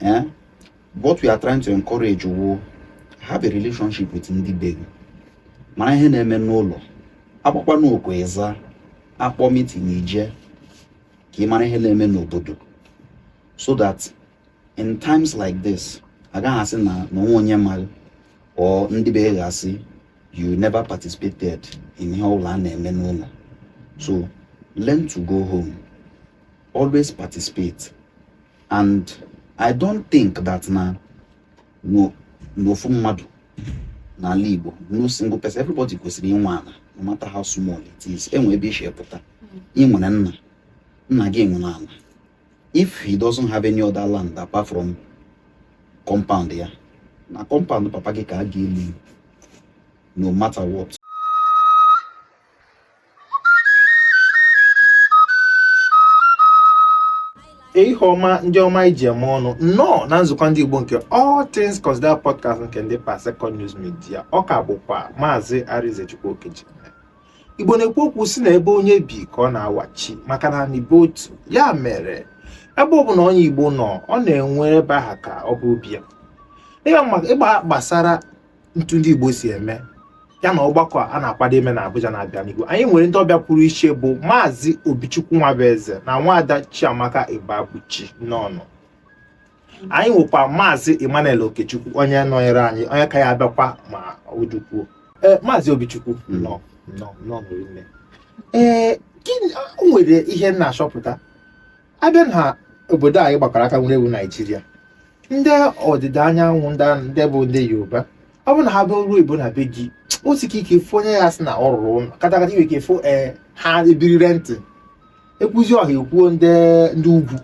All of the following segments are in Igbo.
Eh? What we are trying to encourage will have a relationship with ndị be gị. Mara ihe na-eme n'ụlọ. Akpọkwa n'oku ịza, akpọ meeting ije, ka ị mara ihe na-eme n'obodo. So that in times like this, agaghị asị na onwe onye mmadụ or ndị be gị asị you never participated in ihe ọbụla a na-eme n'ụlọ. So learn to go home. Always participate. And I don't think that no mmadụ n'ala Igbo, no single person, everybody kwesịrị inwe ala, no matter how small it is. Enwe ebe ishi pụta. Ị nwere nna gị enwe ala. If he doesn't have any other land apart from compound ya, na compound papa gị ka a ga-eli no matter what. Ihe ọma ndị ọma iji eme ọnụ nnọọ na nzukọ ndị Igbo nke All Things Considered podcast nke ndị Second News Media. Ọ ka bụkwa Maazị Arizechukwu Okechi. Igbo na-ekwu okwu si na ebe onye bi ka ọ na-awachi maka na n'Igbo otu ya mere ebe ọ bụ na onye Igbo nọ ọ na-enwe ebe aha ka ọ bụ obi ya. Ịgba gbasara ntu ndị Igbo si eme ya na ọgbakọ a na-akwado ime na Abuja na-abịa n'Igbo. Anyị nwere ndị ọbịa pụrụ iche bụ Maazị Obichukwu Nwabueze na Nwaada Chiamaka Ibeabuchi n'ọnụ. Anyị nwekwa Maazị Emmanuel Okechukwu onye nọnyere anyị, onye ka ya abịakwa ma ojukwuo. Maazị Obichukwu nọ n'ime. Gịnị nwere ihe na-achọpụta abịa na obodo anyị gbakọrọ aka nwere ewu Naịjirịa. Ndị ọdịda anyanwụ ndị bụ ndị Yoruba, ọ bụ na ha bịa ruo Igbo na be gị, otu ike fụ onye ya sị na ọ rụrụ ụlọ katakata iwe ike fụ ha ebiri rentị ekwuzi ọha ekwuo ndị ugwu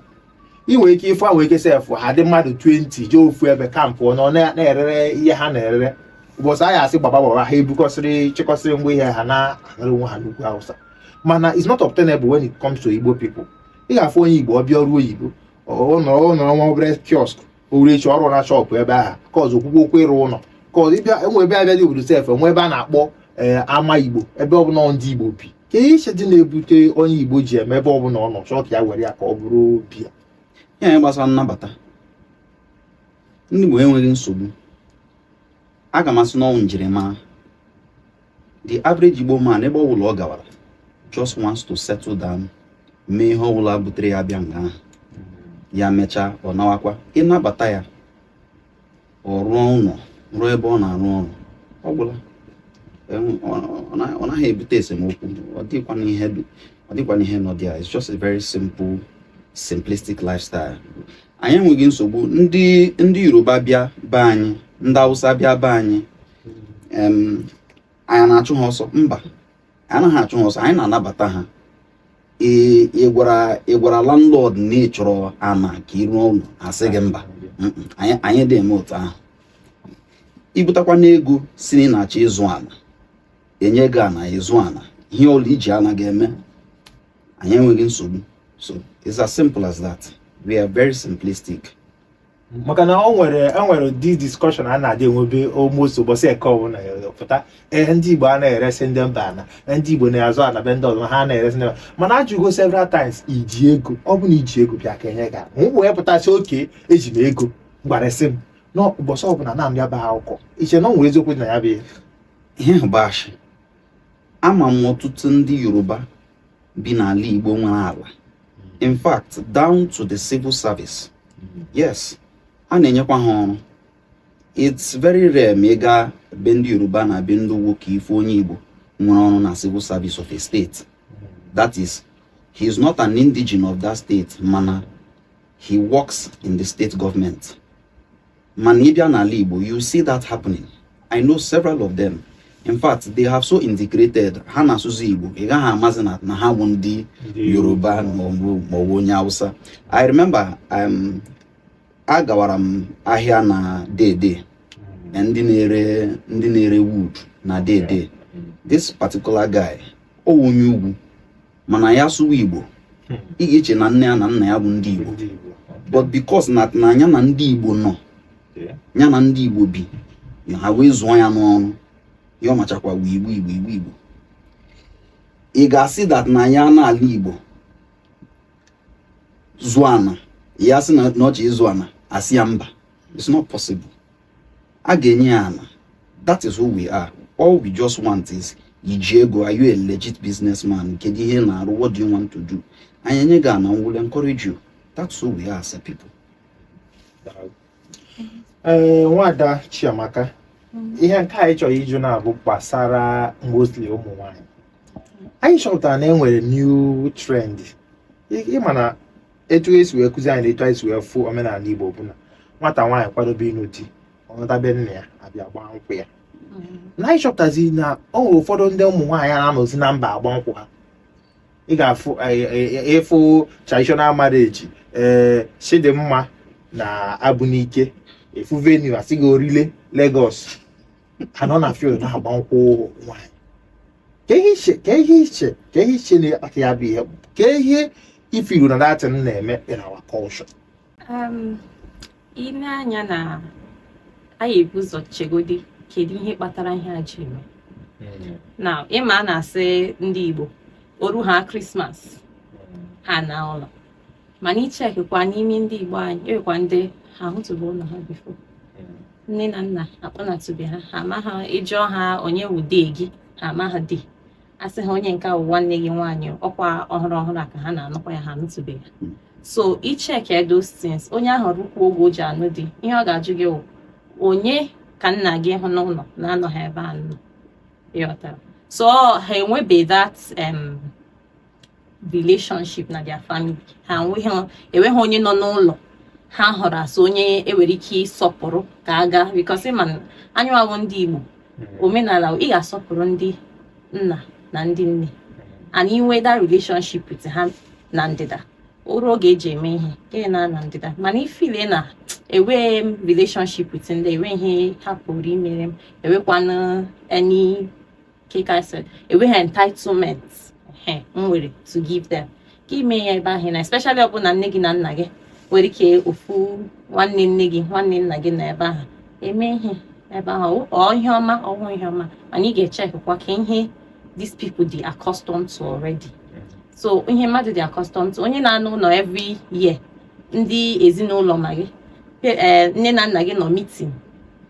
inwe ike ịfụ ahụ eke sefụ ha dị mmadụ 20 jee ofu ebe kampụ nọ na-erere ihe ha na-erere ụbọchị anyị asị gbaba ha ebukọsịrị chịkọsịrị ngwa ihe ha na-agara onwe ha n'ugwu Hausa. Mana it's not obtainable when it comes to Igbo people. Ị ga-afụ onye Igbo ọbịa ọrụ oyibo ọ nọrọ nwa obere kiosk orechi ọrụ na shọpụ ebe ahụ ka ọzọ okwukwe okwu ịrụ ụlọ ka ọzọ ịbịa enwe ebe abịa dị obodo sef enwe ebe a na-akpọ ama Igbo ebe ọbụla ndị Igbo bi. Ka ihe iche dị na-ebute onye Igbo ji eme ebe ọbụla ọ nọ chọọ ka ya were ya ka ọ bụrụ obi ya. Ihe gbasara nnabata ndị Igbo enweghị nsogbu. Aga m asị n'ọnwụ njirimara. The average Igbo man ebe ọbụla ọ gawara just wants to settle down, mee ihe ọbụla butere ya abịa nga ahụ ya mechaa ọ nawakwa. Ịnabata ya ọ rụọ ụlọ rụọ ebe ọ na-arụ ọrụ ọ gwụla. Ọ naghị ebute esemokwu. Ọ dịkwana ihe nọ there. It's just a very simple, simplistic lifestyle. Anyị enweghị nsogbu. Ndị Yoruba bịa be anyị, ndị Hausa bịa be anyị, anyị na-achụ ha ọsọ? Mba, anyị anaghị achụ ha ọsọ. Anyị na-anabata ha. Ị gwara landlord na ị chọrọ ana ka ị rụọ ụlọ, asị gị mba. Anyị dị eme otu ahụ. Ibutakwa n'ego si na ị na-achọ ịzụ ana, enye gị ana ịzụ ana, ihe ọla iji ana ga-eme, anyị enweghị nsogbu. So it's as simple as that. We are very simplistic. Maka na o nwere this discussion a na-adị enwebe almost ụbọchị eke ọbụla pụta ndị Igbo a na-eresi ndị mba ana, ndị Igbo na-azụ ana be ndị ọzọ ha na-eresi ndị mba. Mana ajụgo several times iji ego, ọ bụ na iji ego bịa ka enye ga mgbe wee pụtasị oke eji m ego gwarasị m n'ụbọchị ọbụla na ya bụ akwụkwọ iche na ọ nwere eziokwu dị na ya bụ ihe hụbashi. Ama m ọtụtụ ndị Yoruba bi n'ala Igbo nwere ala. In fact, down to the civil service. Yes, a na-enyekwa ha ọrụ. It's very rare ma ị gaa be ndị Yoruba na be ndị ugwu ka ife onye Igbo nwere ọrụ na civil service of a state. That is, he is not an indigene of that state, mana he works in the state government. Man ịbịa n'ala Igbo, you see that happening. I know several of them. In fact, they have so integrated. Ha na-asụsụ Igbo, ị gaghị amazi na ha bụ ndị Yoruba maọbụ onye Hausa. I remember agawara m ahịa na Dede, ndị na-ere wood na Dede. This particular guy, o onye ugwu, mana ya sụwa Igbo. Ị ga-eche na nne ya na nna ya bụ ndị Igbo. But because na ya na ndị Igbo nọ, ya na ndị Igbo bi, ha wee zụọ ya n'ọnụ. Ya machakwa Igbo. Ị ga-asị that na ya n'ala Igbo zụọ ana, ya sị na ọchị ịzụ ana, Asiamba. It's not possible. Agenyana. That is who we are. All we just want is, Ijego, are you a legit businessman? What do you want to do? And Yenegana will encourage you. That's who we are as a people. Nwada Chiamaka, ihe nke anyị chọrọ iju na-abụ gbasara mostly ụmụ nwanyị. Anyị chọpụtara na enwere new trend. Ịma na etu esi wee kụzi anyị na etu anyị si wee fụ omenala Igbo bụ na nwata nwaanyị kwadobe ịnụ di, ọ nọtabe nna ya abịa gbaa nkwụ ya. Na anyị chọpụtazi na ọ nwere ụfọdụ ndị ụmụ nwaanyị na-anọzi na mba agba nkwụ ha. Ị ga-afụ ịfụ traditional marriage, Chidimma na Abunike, efu venue asị gị orile Lagos, anọ na field na-agba nkwụ nwaanyị. Ka ihe iche na-akpata ya bụ ihe, ka ihe ifiru na datin na-eme in our culture. Ine anya na anyị ebu ụzọ chegodi kedu ihe kpatara ihe a ji eme. Na ịma a na-asị ndị Igbo oru ha Christmas ha na ụlọ, mana ichekwa n'ime ndị Igbo anyị ewekwa ndị ha hụtụbụ ụlọ ha bifo, nne na nna akpọnatụbe ha, ha ama ha ịjụọ ha onye wude gị, ha ama ha dị, asị ha onye nke awụ nwanne gị nwaanyị ọkwa ọhụrụ ọhụrụ a ka ha na-anụkwa ya, ha anụtụbe ya. So icheke those things, onye ahụ rukwu oge o ji anụ dị, ihe ọ ga-ajụ gị onye ka nna gị hụ n'ụlọ na-anọghị ebe a nọ, ịghọtara. So ha enwebe that relationship na their family, ha enweghị onye nọ n'ụlọ ha hụrụ asị onye enwere ike ịsọpụrụ ka aga, because ịma anyị awụ ndị Igbo omenala ị ga-asọpụrụ ndị nna na ndị nne, and inwe that relationship with ha na ndịda oru oge eji eme ihe ke na ndịda. Mana ifile na enwe relationship with ndị enwe ihe ha pụrụ imere m, enwekwana any cake I said, enwe ha entitlement m nwere to give them ka ime ya ebe ahụ, na especially ọ bụ na nne gị na nna gị nwere ike ofu nwanne nne gị nwanne nna gị na ebe ahụ eme ihe ebe ahụ, ọ ihe ọma ọhụụ ihe ọma, mana ị ga-echekwa ka ihe these people dị accustomed to already. So ihe mmadụ dị accustomed to, onye na-anụ ụlọ every year, ndị ezinụlọ ma gị nne na nna gị nọ meeting,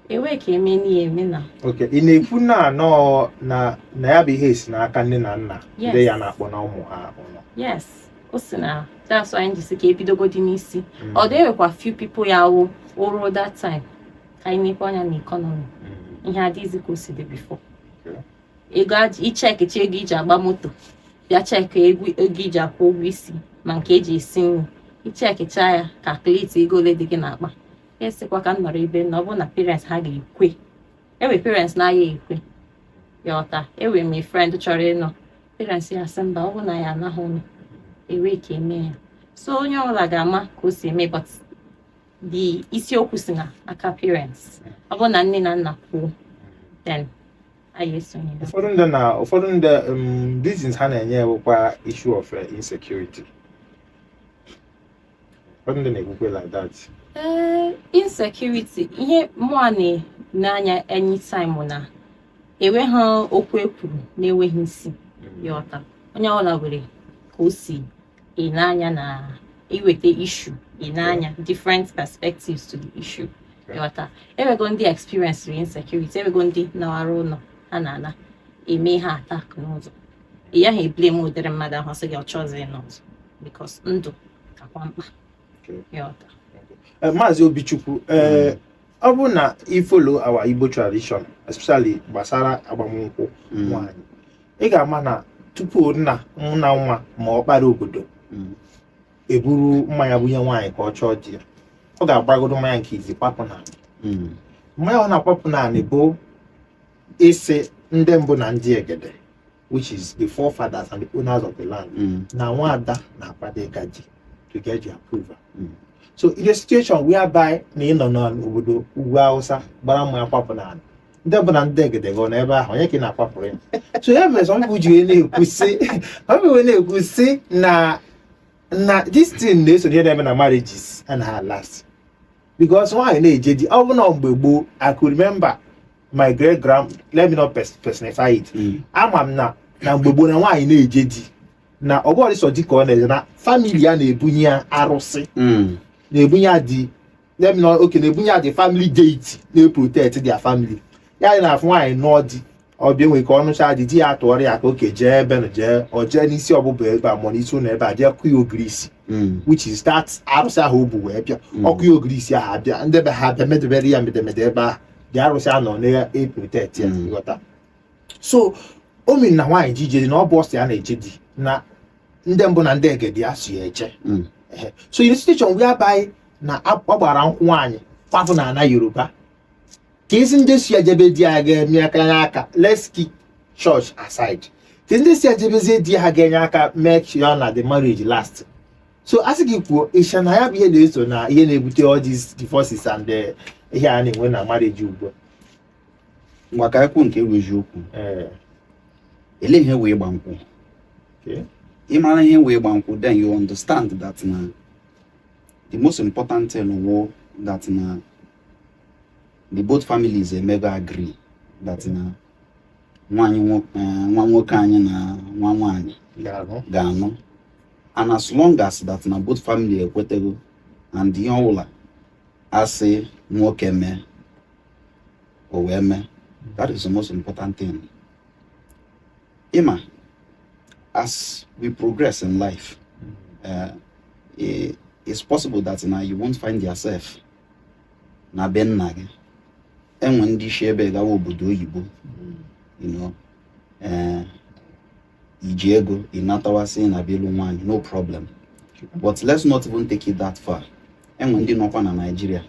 enwe ka eme n'ihe eme na. Okay, ị na-ekwu na anọ na ya bụ ihe esi n'aka nne na nna ndị ya na-akpọ na ụmụ ha ụlọ. Yes, o si na that's why njisi ka ebidogodi n'isi. Ọ dị enwekwa few people ya wụ oru that time ka anyị nekwa anya na economy ihe adịghịzi ka o si dị before. Ego icheki ego iji agba moto, bịa cheki ego iji akwụ ụgwọ isi ma nke eji esi nri, ichekicha ya calculate ego ole dị gị n'akpa. Esikwa ka m nọrọ ebe na ọ bụ na parents ha ga-ekwe, ewe parents na-aya ekwe ya ọta. Ewe m friend chọrọ ịnọ, parents ya sị mba, ọ bụ na ya anaghị ụnụ, ewe ka eme ya. So onye ọbụla ga-ama ka o si eme, but the isiokwu si na aka parents. Ọ bụ na nne na nna kwuo, then anyị esonye. Ụfọdụ ndị reasons ha na-enye bụkwa issue of insecurity. Ụfọdụ ndị na-ekwukwe like that. Insecurity, ihe mụọ n'anya anytime na enweghị okwu ekwuru na-enweghị isi ya ọta. Onye ọbụla nwere ka o si ịnanya na iweta issue, ịnanya different perspectives to the issue ya ọta. Enwego ndị experience insecurity, enwego ndị nawara ụlọ ha na-ana eme ha attack n'ụzọ, ya ha blame ụdịrị mmadụ ahụ sị gị ọ chọzie n'ụzọ because ndụ kakwa mkpa ya ọta. Maazị Obichukwu, ọ bụ na I follow our Igbo tradition, especially gbasara agbamnkwụ nwaanyị, ị ga-ama na tupu nna nwa ma ọ kpara obodo eburu mmanya bunye nwaanyị ka ọ chọọ di ya, ọ ga-agbagodo mmanya nke izi kwapụ naanị. Mmanya ọ na-akwapụ naanị bụ isi ndị mbụ na ndị egede, which is the forefathers and the owners of the land, na nwada na-akwado ịga di to get the approval. So in a situation whereby na ị nọ n'obodo ugwu Hausa gbara mmanya kwapụ naanị, ndị bụ na ndị egede gọ n'ebe ahụ, onye ka ị na-akwapụrụ ya. So ya mere some people ji na-ekwu sị na this thing na-esonye na-eme na marriages and her last because nwaanyị na-eje di. Ọ bụ na mgbe gboo, I could remember my great grand, let me not personify it, ama m na mgbe gboo na nwaanyị na-eje di na ọgọdịsọ di ka ọ na-eje na family ya na-ebunye ya arụsị, na-ebunye ya di let me know, okay, na-ebunye the family deity na-protect their family. Ya na afụ nwaanyị nọ di ọbịa nwere ka ọnụcha dị di ya atụọrọ ya ka oke jee ebe na jee o jee n'isi ọbụbụ ebe a ma n'isi ụlọ ebe a jee kụ ya ogiri isi which is that arụsị ahụ o bu wee bịa ọkụ ya ogiri isi ahụ abịa ndị be ha abịa medebere ya medemede ebe ahụ dị arụsị anọ na-eprotect ya ịghọta. So o mere na nwaanyị ji ije dị na ọ bụ ọsọ ya na-eje di na ndị mbụ na ndị egede ya si ya eche. So in a situation whereby na ọ gbara nkwụ nwaanyị kwafụ na ana Yoruba ka isi ndị si ejebe di ya ga-eme aka let's keep church aside. Ka ndị si ejebezie di ha ga-enye aka make sure na the marriage last. So asị gị kwuo ịsha na ya bụ ihe na-eso na ihe na-ebute all these divorces and ihe a na-enwe na marriage ugbu maka ekwu nke bụ eziokwu. Ele ihe wee gba nkwụ. Ịmara ihe wee gba nkwụ, then you understand that na the most important thing was that na the both families emego agree that na nwa nwoke anyị na nwa nwaanyị ga-anụ, and as long as that na both family ekwetego and ihe ọbụla asị nwoke mee o wee mee, that is the most important thing. Ima, as we progress in life, it's possible that now you won't find yourself na be nna gị enwe ndị shi ebe gawa obodo oyibo, you know, iji ego ịnatawasị na be ịlụ nwaanyị, no problem. But let's not even take it that far. Enwe ndị nọkwa na Nigeria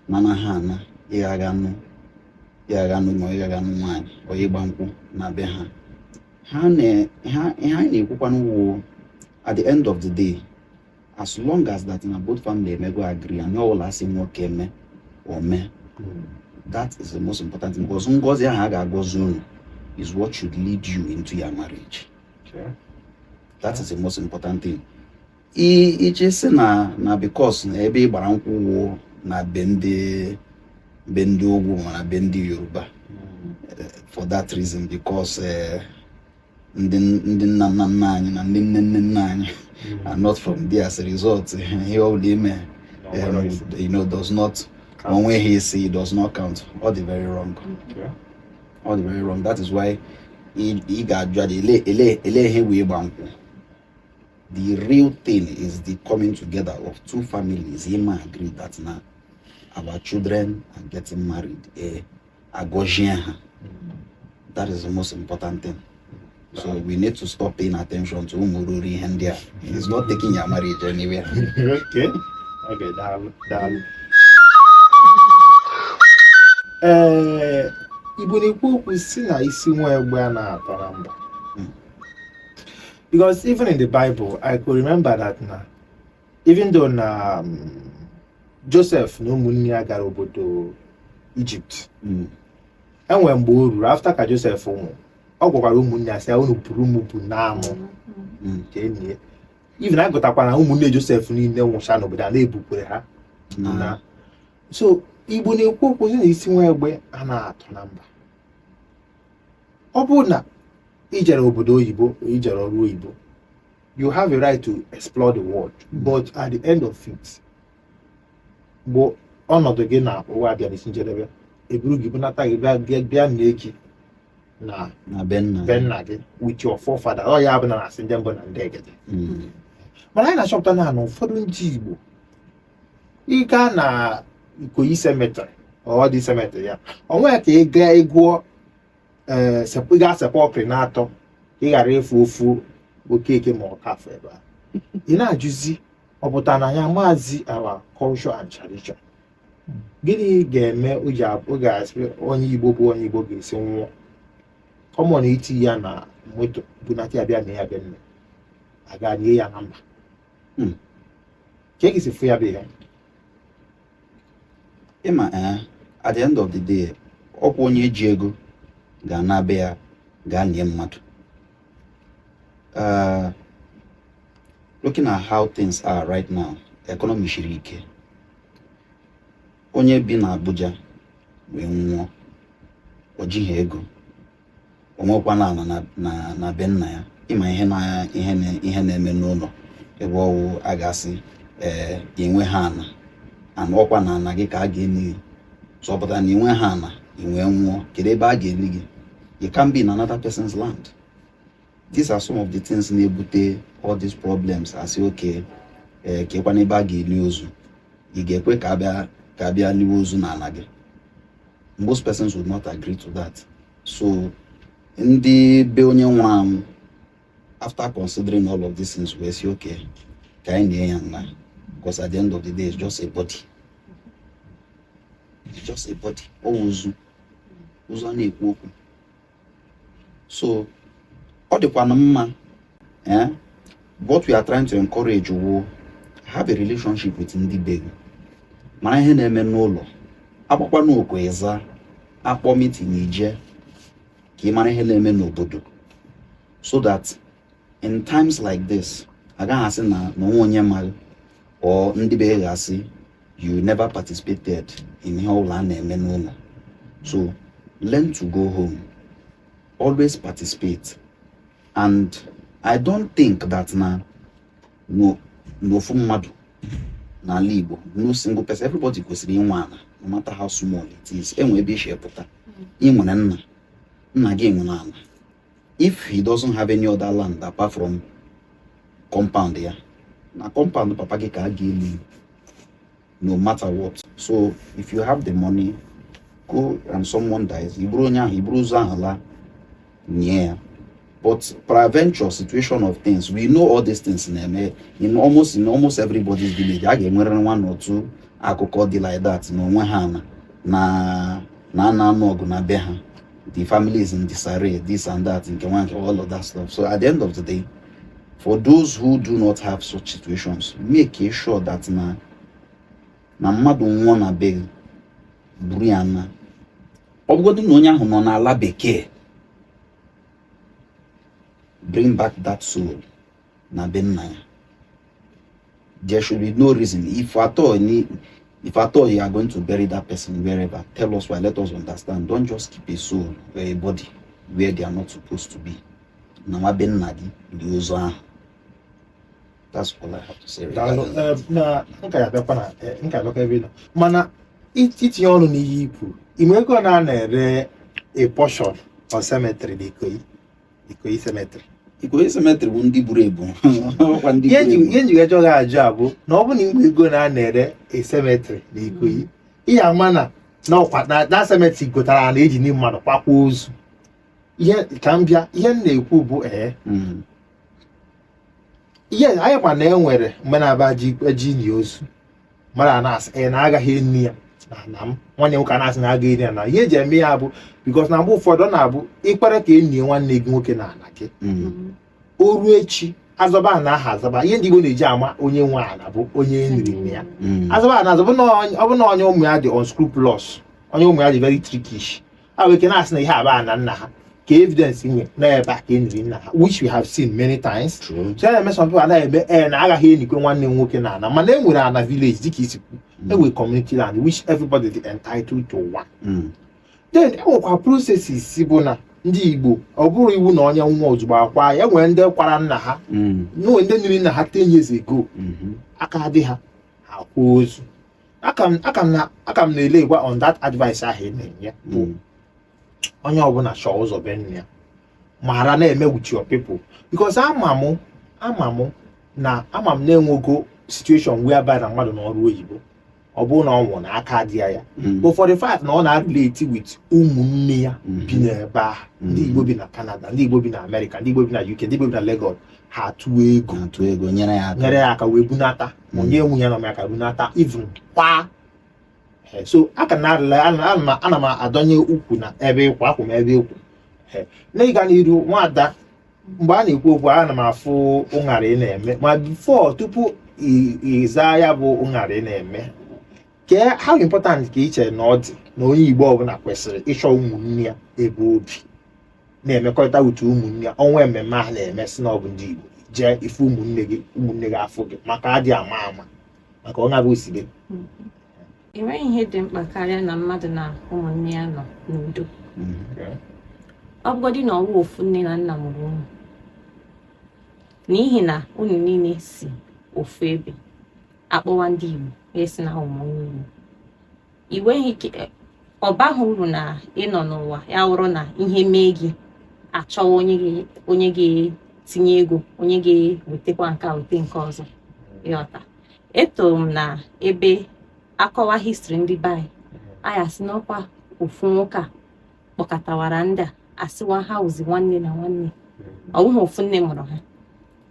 na ha na ịghaga nụ ma ịghaga nụ nwaanyị o ịgba nkwụ na be ha. Ihe anyị na-ekwukwa n'ụwa at the end of the day, as long as that na both family emego agree and all asị nwoke eme o mee, that is the most important thing, because ngozi ahụ a ga-agọzi unu is what should lead you into your marriage. That is the most important thing. Iche sị na because na ebe ị gbara nkwụ wụ na be ndị ugwu ma na be ndị Yoruba, for that reason, because ndị nna nna anyị na ndị nne nna anyị are not from there, as a result he only you know does not one way he see does not count. All the very wrong. All the very wrong. That is why he got judged. The real thing is the coming together of two families. He might agree that now our children are getting married. That is the most important thing. So we need to stop paying attention to Umururi and there. He's not taking your marriage anywhere. Okay, dal. Igbo na-ekwu okwu si na isi nwa egbe a na-atọ na mba. Because even in the Bible, I could remember that now, even though na Joseph na ụmụnne ya gara obodo Egypt, enwe mgbe o ruru after ka Joseph nwụrụ, ọ gwakwara ụmụnne ya sị unu buru ụmụ bụ na-amụ nke enyi ya. Even agụtakwa na ụmụnne Joseph niile nwụcha n'obodo a na-ebukwere ha na so Igbo na-ekwu okwu si na isi nwa egbe a na-atọ na mba. Ọ bụrụ na ijere obodo oyibo, ijere ọrụ oyibo, you have a right to explore the world, but at the end of it, bụ ọnọdụ gị na ụwa abịa n'isi njedebe, eburu gị bunata gị bịa nne gị na be nna gị with your forefather. Ọ ya bụ na asị ndị mbụ na ndị egede. Mana anyị na-achọpụta na ụfọdụ ndị Igbo ịga na Ikoyi cemetery ọ dị cemetery ya, onwe ka ị gaa ịgụọ ị sepọkri na-atọ ị ghara efu ofu Okeke ma Ọkafọ ebe a. Ị na-ajụzi ọ pụtara na ya maazi our culture and tradition. Gịnị ga-eme oge asị onye Igbo bụ onye Igbo ga-esi nwụọ kọmọn iti ya na moto bunata ya bịa na ya be nne aga nie ya na mba ka esi fụ ya bụ ya. Ịma at the end of the day, ọkwa onye ji ego ga-anabe ya ga-anye mmadụ. Looking at how things are right now, economy shiri ike. Onye bi na Abuja wee nwụọ, o jighị ego, o nwekwana ala na be nna ya. Ịma ihe na-eme n'ụlọ ebe ọwụ a ga-asị enwe ha ana and ọkwa na ana gị ka a ga-eli gị. So ọ pụtara na inwe ha ana inwe nwụọ, kedu ebe a ga-eli gị? You can't be in another person's land. These are some of the things na-ebute all these problems. I say, okay, kekwa n'ebe a ga-eli ozu, ị ga-ekwe ka abịa liwe ozu na ana gị? Most persons would not agree to that. So ndị be onye nwụrụ anwụ, after considering all of these things, we say, okay, ka anyị nye ya nga, because at the end of the day, it's just a body. It's just a body. Ozu na-ekwu okwu. So ọ dịkwa na mma, what we are trying to encourage will have a relationship with ndị be gị. Mara ihe na-eme n'ụlọ, akpọkwa n'okwu ịza, akpọ meeting ije, ka ị mara ihe na-eme n'obodo, so that in times like this, agaghị asị na onwe onye mara, or ndị be gị asị you never participated in ihe ọbụla a na-eme n'ụlọ. So learn to go home, always participate. And I don't think that n'ofu mmadụ n'ala Igbo, no single person, everybody kwesịrị inwe ana, no matter how small it is. Enwe ebe ishi pụta, ị nwere nna gị nwere ana. If he doesn't have any other land apart from compound ya, na compound papa gị ka a ga-eli, no matter what. So if you have the money, go and someone dies, iburu onye ahụ, iburu ozu ahụ la nye ya. But peradventure situation of things, we know all these things in almost everybody's village. I get one or two akụkọ dị like that. No onwe ha na ọgụ na be ha. The family is in disarray, this and that, in all of that stuff. So at the end of the day, for those who do not have such situations, make sure that na mmadụ nwụọ na be buru ya na. Ọ bụgodị na onye ahụ nọ n'ala bekee, bring back that soul na be nna ya. There should be no reason. If at all you are going to bury that person wherever, tell us why, let us understand. Don't just keep a soul or a body where they are not supposed to be. Na be nna gị dị ozu ahụ. That's all I have to say. Na nka ya bịakwa na nka lọka ebe nọ. Mana itinye ọnụ n'ihe ikwu, ime ego na-ere a portion of cemetery n'Ikoyi cemetery. Ikoyi cemetery bụ ndị buru ebu. Ihe njiga chọghị ajụ abụ na ọ bụ na ime ego na-ere a cemetery n'Ikoyi, ihe ama na ọkwa na cemetery gotara na eji ndị mmadụ kwakwa ozu. Ihe ka m bịa, ihe m na-ekwu bụ ihe anyị kwa na enwere mgbe na-aba ji nye ozu mara na-asị na agaghị eni ya na m nwanne nwoke na-asị na agaghị eni ya na ihe eji eme ya bụ because na mgbe ụfọdụ na-abụ ikpere ka enyi nwanne gị nwoke na ana gị o ruo echi azọba na aha azọba. Ihe ndị Igbo na-eji ama onye nwe ala bụ onye eniri ya. Azọba na azọba ọ bụ na onye ụmụ ya dị unscrupulous, onye ụmụ ya dị very trickish, a wee ke na-asị na ihe aba na nna ha ka evidence inwe na ebe a ka eniri nna ha, which we have seen many times. So na-eme some people anaghị na agaghị enikwe nwanne nwoke na ana, mana enwere ana village dịka isi kwu, enwere community land which everybody is entitled to one. Then enwekwa processes bụ na ndị Igbo ọ bụrụ iwu na onye nwa ozugbo akwa ya, nwere ndị kwara nna ha n'onwe ndị niri nna ha 10 years ago, aka dị ha akwa ozu. Aka m na-ele gwa on that advice ahụ na-enye bụ onye ọbụla chọọ ụzọ be nne ya mara na-eme with your people, because ama m na-enwego situation whereby na mmadụ n'ọrụ oyibo ọ bụrụ na ọ nwụrụ na aka dị ya but for the fact na ọ na-relate with ụmụnne ya bi n'ebe ahụ, ndị Igbo bi na Canada, ndị Igbo bi na America, ndị Igbo bi na UK, ndị Igbo bi na Lagos, ha atụ ego nyere ya aka wee bunata onye nwunye ya na aka bunata even kwa. So aka ana m adọnye ukwu na ebe ịkwa akwụ m ebe ịkwụ n'ịga n'iru nwada. Mgbe a na-ekwu okwu ana m afụ ụṅara ị na-eme, ma before tupu ịza ya bụ ụṅara ị na-eme, how important ka iche na ọ dị na onye Igbo ọbụla kwesịrị ịchọ ụmụnne ya ebe obi na-emekọrịta utu ụmụnne ya. Ọnwa mmemme ahụ na-eme si na ọ bụ ndị Igbo jee ife ụmụnne gị afọ gị maka adị ama maka ọ na-abụ osibe. Enweghị ihe dị mkpa karịa na mmadụ na ụmụnne ya nọ n'udo. Ọ bụgodị na ọwụ ofu nne na nna mụrụ unu, n'ihi na unu niile si ofu ebe, akpọwa ndị Igbo esi na ụmụnne Igbo iweghị ike ọ baghị uru na ịnọ n'ụwa ya wụrụ na ihe mee gị achọwa onye ga-etinye ego onye ga-wetekwa nke wete nke ọzọ ịghọta etoro m na ebe akọwa history ndị be anyị asị n'ọkwa ofu nwoke a kpọkọtawara ndị a asịwa ha ozi nwanne na nwanne ọ bụghị ofu nne mụrụ ha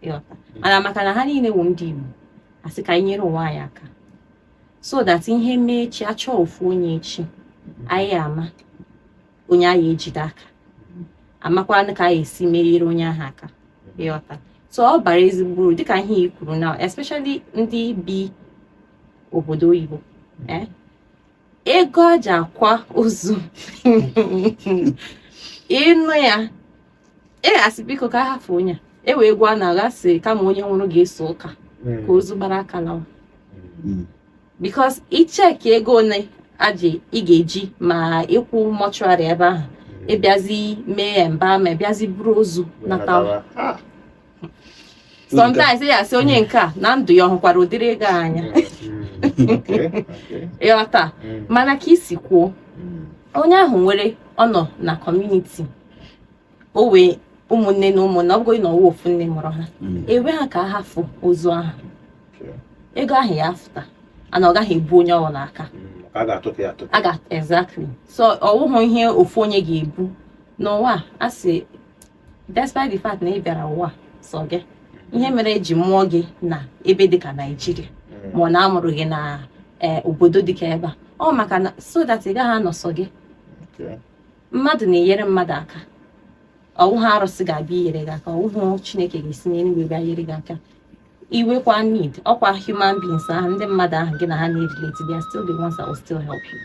ịghọta mana maka na ha niile wụ ndị Igbo asị ka anyị nyere ụwa anyị aka so that ihe mee echi achọọ ofu onye echi anyị ama onye anyị ejide aka amakwa ka anyị esi menyere onye ahụ aka ịghọta so ọ bara ezigbo uru dịka ihe i kwuru na especially ndị bi obodo oyibo ego aji akwa ozu ịnụ ya asị biko ka hafụ onye a wee gwa na aghasị kama onye nwụrụ ga-eso ụka ka ozu gbara aka lawa because icheki ego one ị ga-eji ma ịkwụ mọchụarị ebe ahụ ịbịazi mee mba ma ịbịazi buru ozu natawa sometimes ya sị onye nke a na ndụ ya ọhụkwara ụdịrị ego anya ịghọta mana ka isi kwuo onye ahụ nwere ọnọ na kọmuniti o wee ụmụnne na ụmụnne ọ bụghị na ọwa ofu nne mụrụ ha ewe ha ka a hafụ ozu ahụ ego ahụ ya afụta ana ọ gaghị ebu onye ọwụ n'aka exactly so ọwụhụ ihe ofu onye ga-ebu n'ụwa a sị despite the fact na ị bịara ụwa sọ gị ihe mere eji mụọ gị na ebe dịka Naijiria ma ọ na-amụrụ gị na obodo dịka ebe a ọ maka na so that ị gaghị anọsọ gị mmadụ na-enyere mmadụ aka ọwụhụ arụsị ga-abịa inyere gị aka ọwụhụ Chineke ga-esi n'eluigwe bịa nyere gị aka iwekwa need ọkwa human beings ahụ ndị mmadụ ahụ gị na ha na-erelate they are still the ones that will still help you.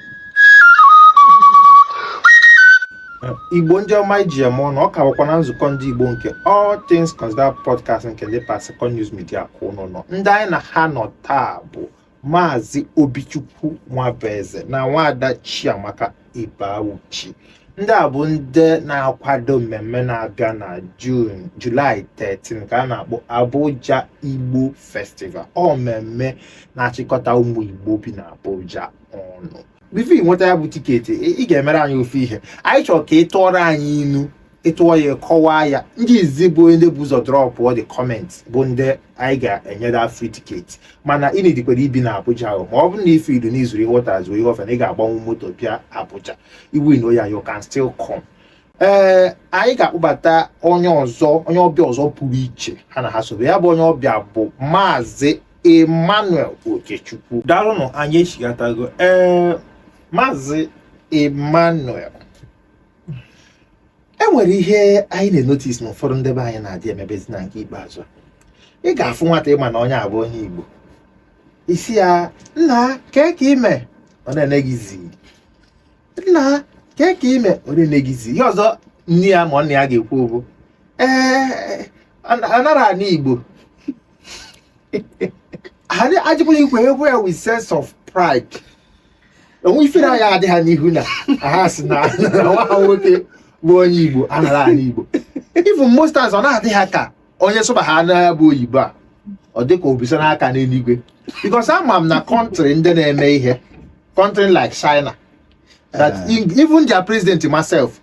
Igbo ndị ọma iji eme ọnụ ọ ka bụkwa na nzukọ ndị Igbo nke All Things Considered podcast nke ndị Second News Media kwụ n'ụlọ ndị anyị na ha nọ taa bụ Maazị Obichukwu Nwabueze na Nwaada Chiamaka Ibeabuchi. Ndị a bụ ndị na-akwado mmemme na-abịa na July 13 ka a na-akpọ Abuja Igbo Festival. Ọ mmemme na-achịkọta ụmụ Igbo bi na Abuja ọnụ. Bifo ị nweta ya bụ tiketi ị ga-emere anyị ofe ihe anyị chọrọ ka ị tụọrọ anyị inu ịtụọ ya kọwaa ya ndị izi bụ ndị bụ ụzọ drọpụ the comment bụ ndị anyị ga-enyere free ticket mana ị na-edikwara ibi na Abuja ahụ ma ọ bụrụ na ife ilu n'izuru ihe ụtara zuo ihe ofe na ị ga-agbanwe moto bịa Abuja iwin ya you can still come. Anyị ga-akpọbata onye ọbịa ọzọ pụrụ iche ha na ha sobe ya bụ onye ọbịa bụ Maazị Emmanuel Okechukwu. Daalụnụ anyị echighatago Maazị Emmanuel enwere ihe anyị na-enotis na ụfọdụ ndị be anyị na-adị emebezi na nke ikpeazụ ị ga-afụ nwata ịma na onye abụ onye Igbo isi ya nna kee ka ime ọ na-enegizi nna kee ka ime ọ na-enegizi ihe ọzọ nne ya ma nne ya ga-ekwu bụ anara ana Igbo ajịbụla ikwe ekwe ya with sense of pride onwe ife na ya adị ha n'ihu na ha si na nwa ha nwoke bụ onye Igbo anara ana Igbo even most times ọ na-adị ha ka onye sọba ha anaghị bụ oyibo a ọ dịka obisa n'aka n'eluigwe because ama m na country ndị na-eme ihe country like China that even their president myself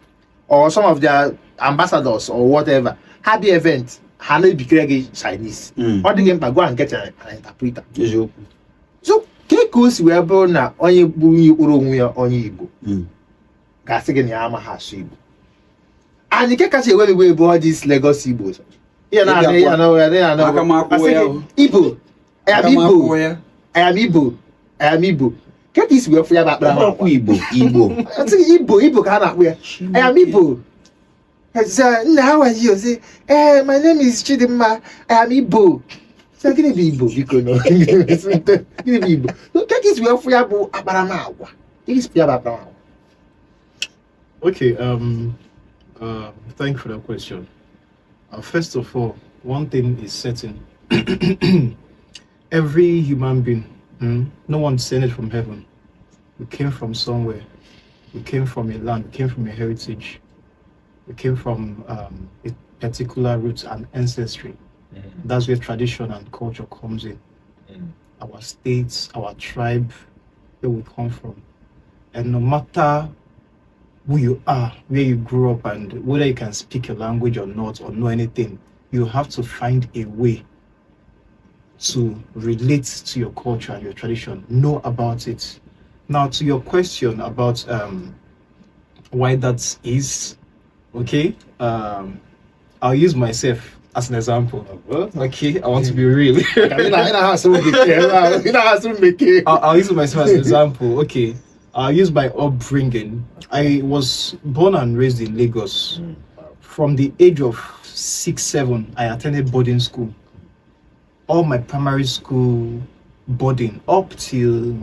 or some of their ambassadors or whatever ha bịa event ha na-ebikere gị Chinese ọ dịghị mkpa go and get an interpreter so ka o si wee bụrụ na onye bụ onye kpụrụ onwe ya onye Igbo ga-asị gị na ya amaghị asụ Igbo anyị nke kacha ewerewe ebe ọ dị Lagos Igbo Igbo I am Igbo ka isi wee fụ ya bakpara Igbo ka ha na-akpụ ya I am Igbo nna ha wa you say my name is Chidimma I am Igbo so gịnị bụ Igbo biko no gịnị bụ Igbo ka isi wee fụ ya bụ akparamagwa isi fụ ya bụ akparamagwa. Okay, thank you for that question. First of all, one thing is certain. Every human being, no one descended from heaven. We came from somewhere. We came from a land. We came from a heritage. We came from a particular roots and ancestry. That's where tradition and culture comes in. our states, our tribe, where we come from. And no matter who you are, where you grew up, and whether you can speak your language or not, or know anything, you have to find a way to relate to your culture and your tradition, know about it. Now, to your question about why that is, okay, I'll use myself as an example. Okay, I want to be real. I'll use myself as an example. Okay, I'll use my upbringing. I was born and raised in Lagos. From the age of 6, 7, I attended boarding school. All my primary school boarding up till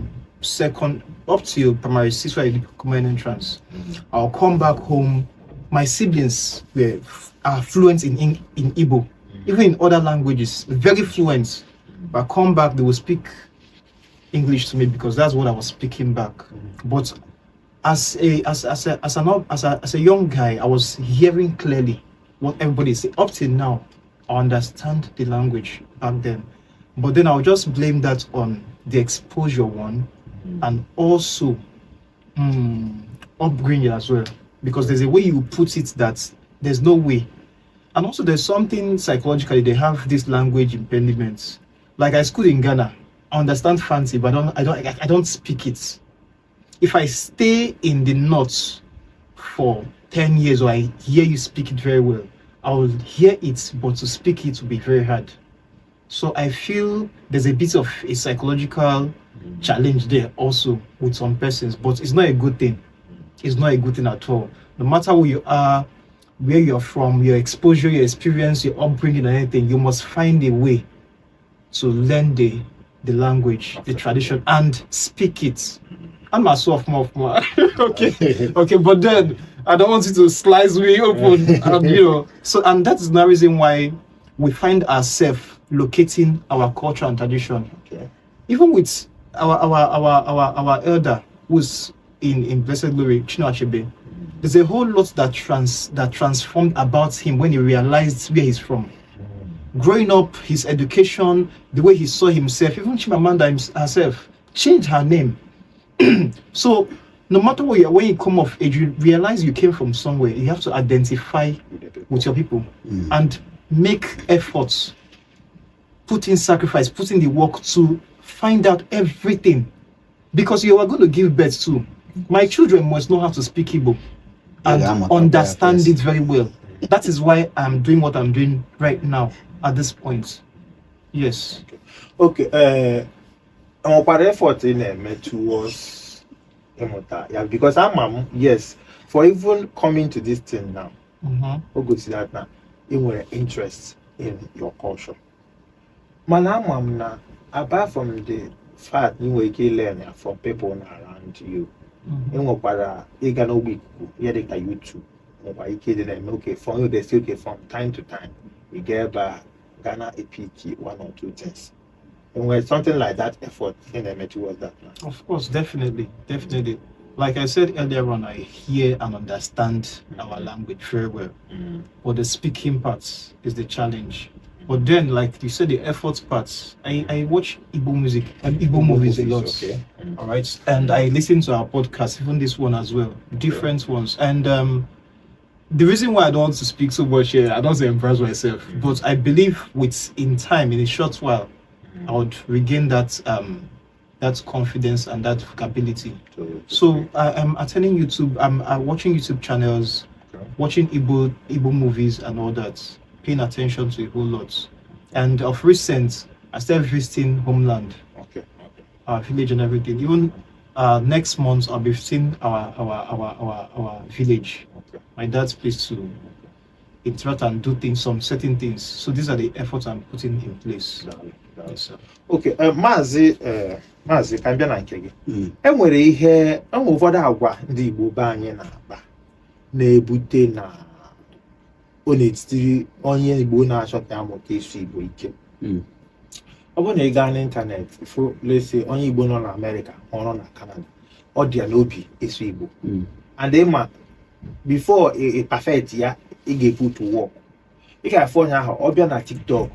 primary 6, where I did common entrance. I'll come back home. My siblings are fluent in Igbo, even in other languages, very fluent. But I come back, they will speak English to me because that's what I was speaking back. But as a young guy, I was hearing clearly what everybody say. Up till now, I understand the language back then. But then I'll just blame that on the exposure one, and also upbringing as well. Because there's a way you put it that there's no way. And also there's something psychologically, they have this language impediments. Like I schooled in Ghana, I understand fancy, but I don't speak it. If I stay in the north for 10 years, or I hear you speak it very well, I will hear it, but to speak it will be very hard. So I feel there's a bit of a psychological challenge there also with some persons, but it's not a good thing. It's not a good thing at all. No matter who you are, where you're from, your exposure, your experience, your upbringing, and anything, you must find a way to learn the language, the tradition, and speak it. I'm a sophomore. Okay, but then I don't want you to slice me open, and that is the reason why we find ourselves locating our culture and tradition. Okay. Even with our elder who's in Blessed Glory, Chino Achebe, there's a whole lot that transformed about him when he realized where he's from. Growing up, his education, the way he saw himself, even Chimamanda herself changed her name. So no matter where when you come of age, you realize you came from somewhere. You have to identify with your people and make efforts, put in sacrifice, put in the work to find out everything, because you are going to give birth to. My children must know how to speak Igbo and understand it very well. That is why I'm doing what I'm doing right now at this point. Yes. Okay. Our effort in towards Emota, because I'm yes, for even coming to this thing now, we'll go to that now. You were interest in your culture. Man, apart from the fact you will learn from people around you, you know, para you can be here like YouTube. Okay, from you they still okay from time to time. We get by Ghana APT 1 or 2 things. And when something like that effort in the towards that now. Of course, definitely. Like I said earlier on, I hear and understand our language very well. But the speaking part is the challenge. But then, like you said, the effort parts, I watch Igbo music and Igbo movies a lot. Okay. All right. And I listen to our podcast, even this one as well, different ones. And the reason why I don't want to speak so much here, I don't want to embarrass myself, but I believe in a short while, I would regain that confidence and that capability. So I'm attending YouTube, I'm watching YouTube channels, watching Igbo movies and all that, paying attention to a whole lot. And of recent, I started visiting homeland, our village and everything. Even next month, I'll be visiting our village, my dad's place, to interact and do some certain things. So these are the efforts I'm putting in place. Yes, sir. Okay, Maazị ka mbịa na nke gị. Enwere ihe ụfọdụ agwa ndị Igbo be anyị na-akpa na-ebute na ọ na-etiri onye Igbo na-achọta amụta ịsụ Igbo ike. Ọ bụrụ na ị gaa n'ịntanetị fụ lesi onye Igbo nọ na Amerịka ọrụ na Canada, ọ dị ya n'obi ịsụ Igbo. And ịma before a perfect ya ị ga-epu to work. Ị ga-afụ onye ahụ ọ bịa na TikTok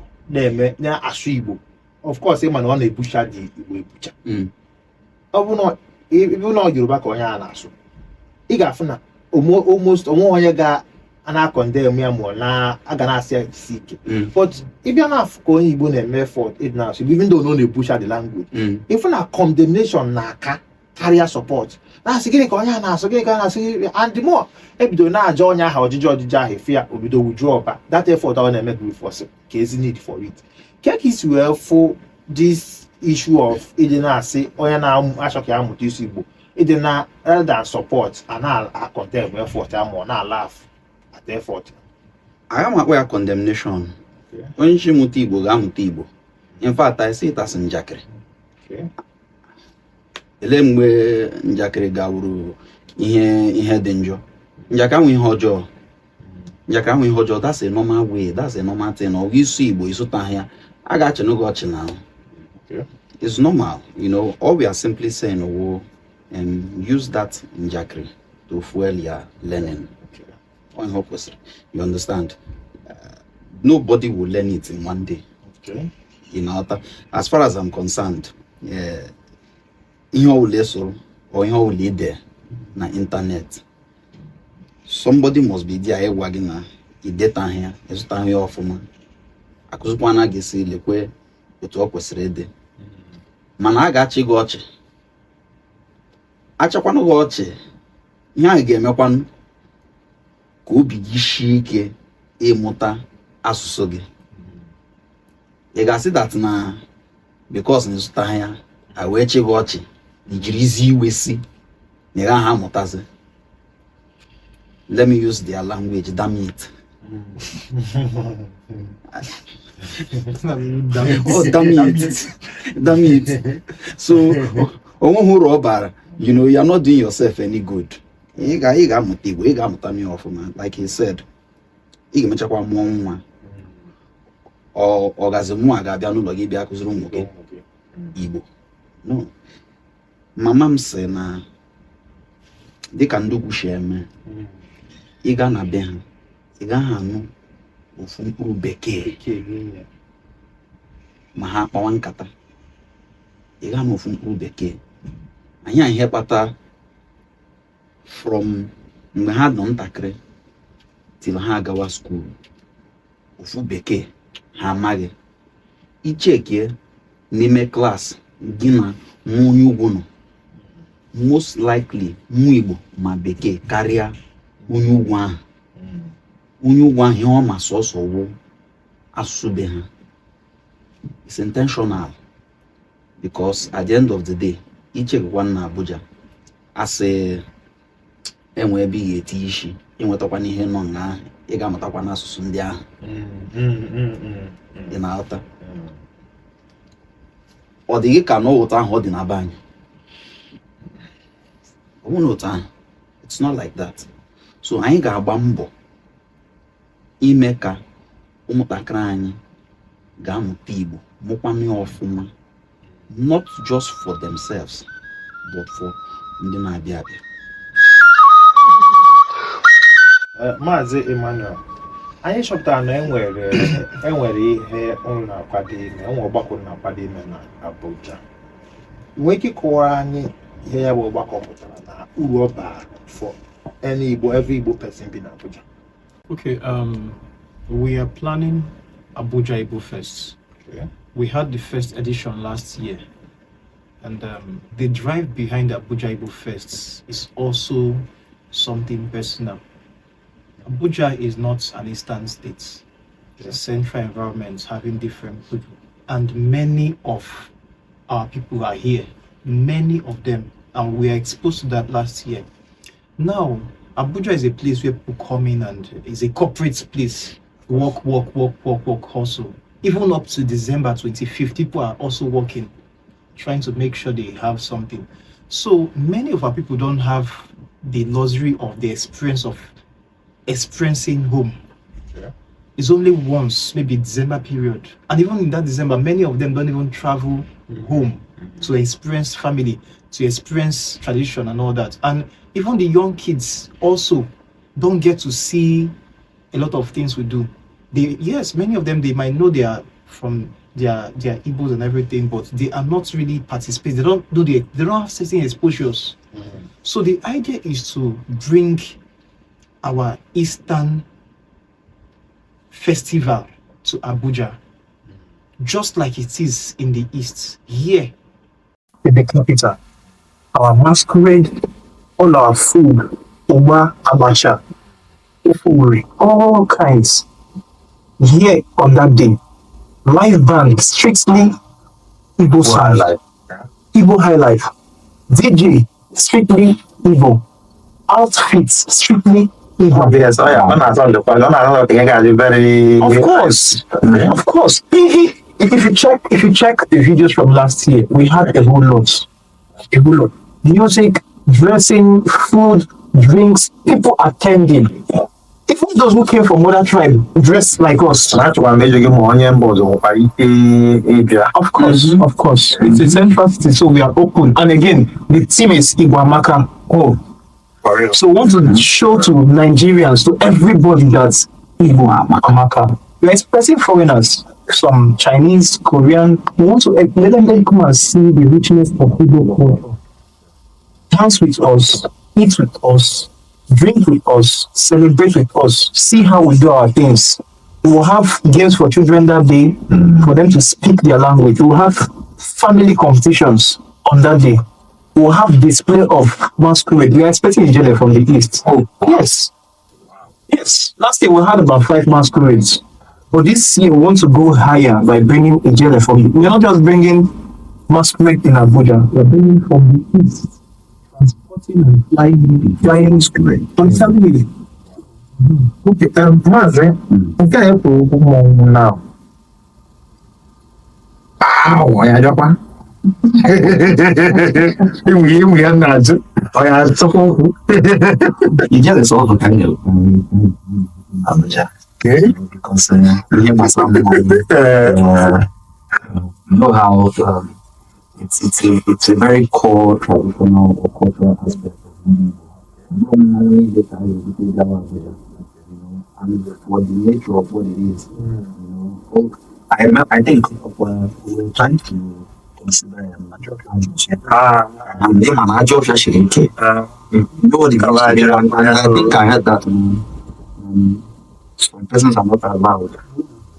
na-asụ Igbo of course ịma na ọ na-ebucha dị Igbo ebucha. Ọ bụ na ịbụ na Yoruba ka onye a na-asụ, ị ga-afụ na almost onwe onye na-condemn ya ma na aga na-asị ya isi ike. But ịbịa na-afụ ka onye Igbo na-eme effort ịdị na-asụ, even though no na-ebucha the language, ịfụ na condemnation na-aka karịa support. Na-asị gịnị ka onye a na-asụ, gịnị ka a na-asụ, and the more ebido na-aja onye aha ọjịjị ahụ efe ya, obido withdraw ọba. That effort ọ na-eme gị force ka ezi need for it. Ka isi wee fụ this issue of ịdị na-asị onye na-achọ ka ya amụta isi Igbo, ịdị na rather than support and na-condemn effort ya ma ọ na-laugh at the effort. I am aware condemnation. Onye isi mụta Igbo ga-amụta Igbo. In fact, I see it as njakịrị. Ele mgbe njakịrị gawuru ihe dị njọ. Njakịrị ahụ ihe ọjọọ. Njakịrị ahụ ihe ọjọọ. That's a normal way. That's a normal thing. Ọ isi Igbo ịsụta ya, a ga-achị n'oge ọchị na. It's normal, you know. All we are simply saying, use that njakịrị to fuel your learning. You understand? Nobody will learn it in one day. You know, as far as I'm concerned, ihe ọwụla esoro or ihe ọwụla ide na internet, somebody must be there ịgwa gị na ideta ahịa ịzụta ahịa ọfụma, akụzikwa na ga-esi lekwe otu ọ kwesịrị ịdị. Mana a ga-achị gị ọchị, achakwanụ gị ọchị, ihe a ga-emekwanụ ka obi gị shie ike ịmụta asụsụ gị. Ị ga-asị that na because na ịzụta ahịa a wee chị gị ọchị, ijirizi iwe si na ị gaghị amụtazi. Let me use their language, damn it. Oh, damn it. Damn it. So, you know, you're not doing yourself any good. You got me off, man. Like he said, you can check one more. Or Gazemua Gabiano Logibia Kuzum, okay? Igbo. No. My mom said, nah, they can do Gusheme. Iga na be ha, iga ha no ofu mkpụrụ bekee ma ha akpawa nkata, iga na ofu mkpụrụ bekee. Anyị ihe kpata from mgbe ha nọ ntakịrị till ha agawa school, ofu bekee ha amaghị. Ichekie n'ime class gị na nwa onye ugwu nọ, most likely nwa Igbo ma bekee karịa onye ugwu ahụ. Onye ugwu ahụ ihe ọ ma sọsọ wụ asụsụ be ha. It's intentional because at the end of the day, ichekwa na Abuja asị enwe ebe ị ga-eti isi, ịnwetakwana ihe nọ nga ahụ, ị ga-amụtakwa n'asụsụ ndị ahụ. Ị na-aghọta? Ọ dị gị ka na ụtọ ahụ ọ dị na be anyị? Ọ bụ na ụtọ ahụ. It's not like that. So anyị ga-agba mbọ ime ka ụmụntakịrị anyị ga-amụta Igbo, mụkwanụ ya ọfụma, not just for themselves but for ndị na-abịa abịa. Maazị Emmanuel, anyị chọpụtara na enwere ihe ụnụ na-akwado ime, enwe ọgbakọ na-akwado ime na Abuja. Nwee ike ịkọwara anyị ihe ya bụ ọgbakọ pụtara na uru ọ bara for every Igbo person being Abuja? Okay, we are planning Abuja Igbo Fest. Okay. We had the first edition last year, and the drive behind Abuja Igbo Fest is also something personal. Abuja is not an eastern state. It's a central environment having different people, and many of our people are here, many of them, and we are exposed to that last year. Now, Abuja is a place where people come in and it's a corporate place. Work, hustle. Even up to December 25th, people are also working, trying to make sure they have something. So many of our people don't have the luxury of the experience of experiencing home. Yeah. It's only once, maybe December period. And even in that December, many of them don't even travel home to experience family, to experience tradition and all that. And even the young kids also don't get to see a lot of things we do. Yes, many of them, they might know they are from they are Igbos and everything, but they are not really participating. They don't have certain exposures. So the idea is to bring our Eastern festival to Abuja, just like it is in the East. Here, in the capital, our masquerade, all our food, Uba, Abacha, Ifuri, all kinds. Here on that day, live band, strictly Igbo sound, Igbo high life, DJ, strictly Igbo, outfits, strictly Igbo. Yes, oh yeah, I'm not on the phone. I'm not very. Of course. If you check the videos from last year, we had a whole lot. Music, dressing, food, drinks, people attending. Even those who came from other tribe dressed like us. That's why I'm making more onion balls or Of course. It's a central city, so we are open. And again, the team is Chiamaka. Oh, for real. so we want to show to Nigerians, to everybody that's Chiamaka. We are expressing foreigners, some Chinese, Korean. We want to let them come and see the richness of Igbo culture. Dance with us, eat with us, drink with us, celebrate with us, see how we do our things. We will have games for children that day for them to speak their language. We will have family competitions on that day. We will have display of masquerade. We are expecting a jelly from the East. Oh, yes. Yes. Last year we had about 5 masquerades. But this year we want to go higher by bringing a jelly from the East. We are not just bringing masquerade in Abuja. We are bringing from the East. Transporting and flying masquerade. I'm telling you. Okay, Mazi, okay, I put now. Wow, I don't want. We are not. I am so cool. You just also kind of Abuja. Okay. Because you must have know how it's a very core traditional or cultural aspect of Igbo. And for the nature of what it is, I think we were trying to consider and then an agile fashion nobody comes together, and I think I heard that some persons are not allowed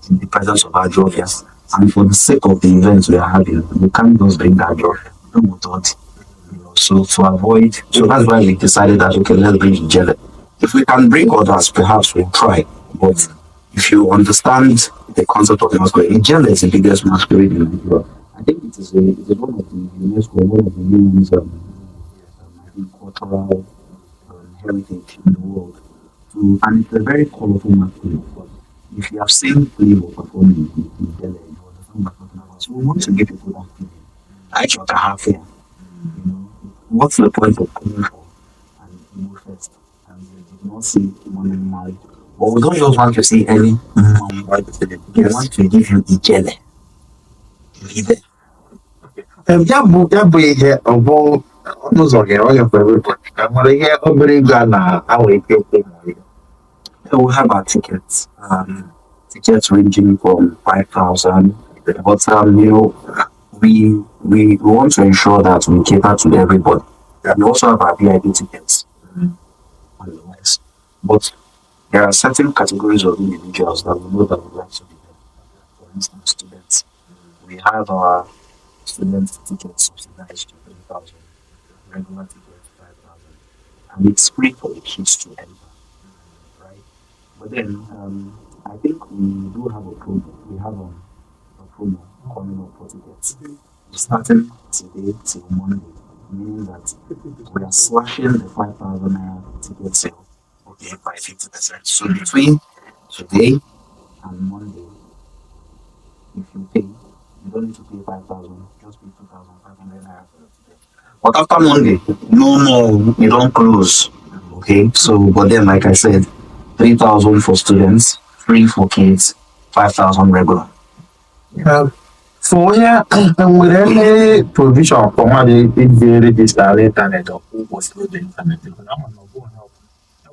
in the presence of Ajovia. And for the sake of the events we are having, we can't just bring Ajovia. No authority. So to avoid, so that's why we decided that okay, let's bring Ijele. If we can bring others, perhaps we'll try. But if you understand the concept of masquerade, Ijele is the biggest masquerade in Nigeria. I think it is one of the UNESCO, one of the UN's cultural heritage in the world. And it's a very colorful masquerade. But if you have seen Igbo performing in Ijele, you understand what I'm talking about. So we want to give people that feeling. I just have here. What's the point of coming for and first? And we did not see money married. But we don't just want to see any money married. We want to give you each other. Ya bụ ihe ọbụ n'ụzọ gị onye kwere nwere ihe obere ego a na-awa ike okwu We have our tickets. Tickets ranging from 5,000. But we want to ensure that we cater to everybody. We also have our VIP tickets. But there are certain categories of individuals that we know that would like to be there. For instance, students. We have our student tickets subsidized to 3,000, regular tickets 5,000, and it's free for the kids to enter. Right? But then I think we do have a promo. We have a promo coming up for tickets. Starting today till Monday, meaning that we are slashing the 5,000 naira ticket sale by 50%. So between today and Monday, if you pay, you don't need to pay 5,000, just pay 2,500 naira for the ticket. But after Monday, no more, you don't close. Okay, so but then like I said, 3,000 for students, free for kids, 5,000 regular. So yeah, nwere any provision for mmadụ iji register internet or ụbọchị oge internet because ama na ọ bụghị na ọ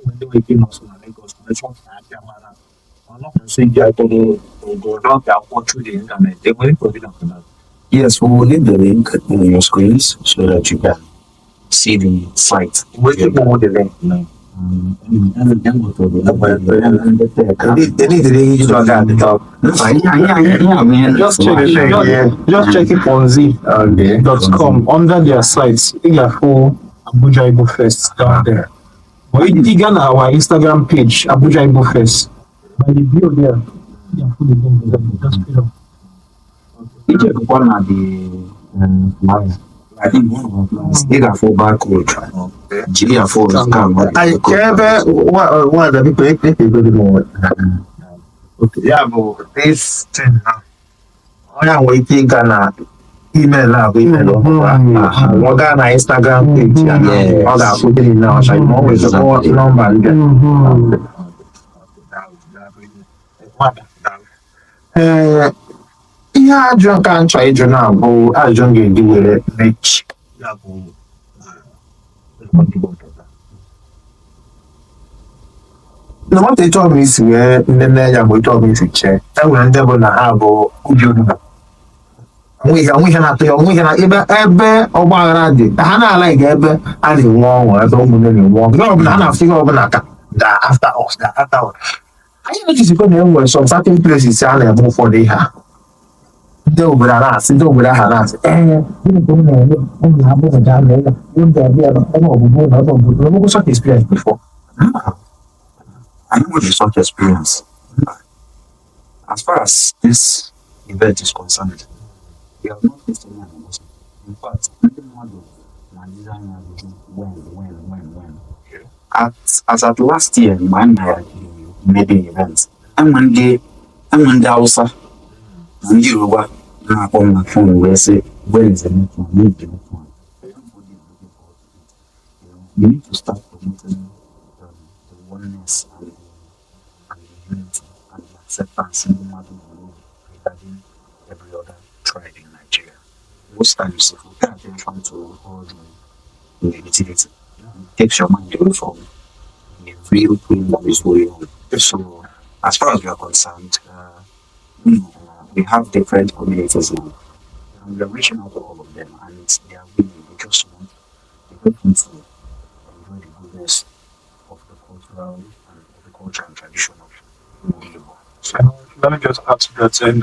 bụ ndị nwere ike nọsụ na Lagos connection na-abịa mana So you are going to go down there through the internet. They will provision for that. Yes, we will leave the link in your screens so that you can see the site. Waiting for the link now. They need to use on that. Yeah, man. Just check it on z.com under their sites. Igafo Abuja Igbo Fest down there. But you can our Instagram page, Abuja Igbo Fest. By the view there, just click on. Each of the one at the I think one of the plans. Igafo barcode. Giliafo scam. One of the people okay, yeah, but this thing now. I am waiting Ghana email now, what Ghana Instagram page, yeah, all that put it now. So I'm always the number. Ihe ajọ ka nchọ ịjụ na bụ ajọ m ga-eji were mechi ya bụ na nwata etu ọbụla isi wee nne ya bụ etu ọbụla isi chee e nwere ndị bụ na ha bụ ubi oluba onwe ihe na-atụ ya onwe ihe na ebe ọgba aghara dị ha na-ala ga ebe a na-enwe ọṅụ ebe ụmụnne na-enwe ọṅụ ihe ọbụla ha na-afụ ihe ọbụla ka da after us anyị na-ejisikwa na enwere some certain places a na-eme ụfọdụ ihe a ndị obodo a na-asị ndị obodo ahụ na-asị gịnị ka m na-eme ụmụ na-abụghị ga na ya ndị abịa ebe ọbụbụ na ebe obodo ọbụbụ such experience before. I know what is such experience. As far as this event is concerned, we have not faced any animals. In fact, even one of Nigeria when. As at last year, when I made an event, I'm one day Hausa, and Yoruba, now on my phone, where I say, where is the next one? Need the next one. Everybody is looking forward to it. You need to start promoting the oneness and the unity and the acceptance in the matter regarding every other tribe in Nigeria. Most times, if you pay attention to all the negativity, it takes your mind away from the real thing that is going on. So, as far as we are concerned, we have different communities now, and we are reaching out to all of them, and they are willing. They just want the people to enjoy the goodness of the culture and tradition of Igbo. So let me just add to that. And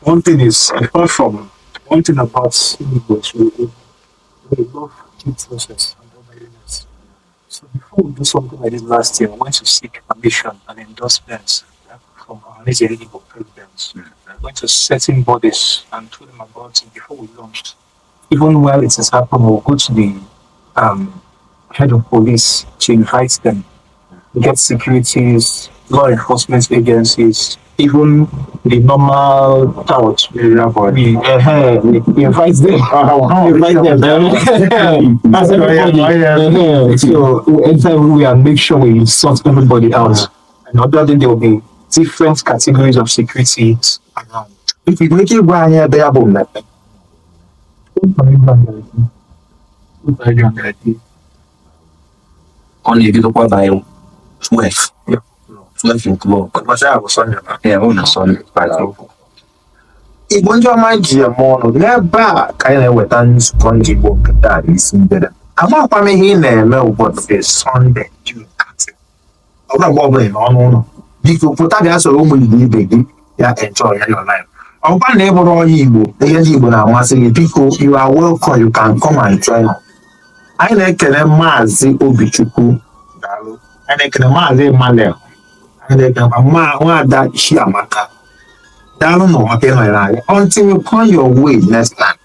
one thing is, apart from one thing about Igbo, we love due process and orderliness. So before we do something like this last year, we went to seek permission and endorsements from our Igbo presidents. We went to certain bodies and told them about it before we launched. Even while it is happening, we'll go to the head of police to invite them, get securities, law enforcement agencies, even the normal tout. We invite them. That's everybody. So we enter everywhere and make sure we sort everybody out. And other than there will be different categories of security around. If you make it one year, they are both left. On the video by 12. 12 o'clock. But what's that? Was on your back. Yeah, on a Sunday. Igbo ndị ọma ji eme ọnụ n'ebe a ka anyị na-eweta nzukọ ndị Igbo nke taa n'isi mgbede. Amakwa m ihe ị na-eme ụbọchị Sọnde June 30. Ọ bụla mgbe ọbụla ị nọ n'ọnụ ụlọ, biko pụta bịa soro ụmụ Igbo ibe gị ya enjoy your life. Ọkwa na ị bụrụ onye Igbo, ihe ndị Igbo na-amasị gị, biko you are welcome, you can come and join. Anyị na-ekele Maazị Obichukwu, anyị na-ekele Maazị Emmanuel, anyị na-ekele Nwaada Chiamaka. Until we come your way next time.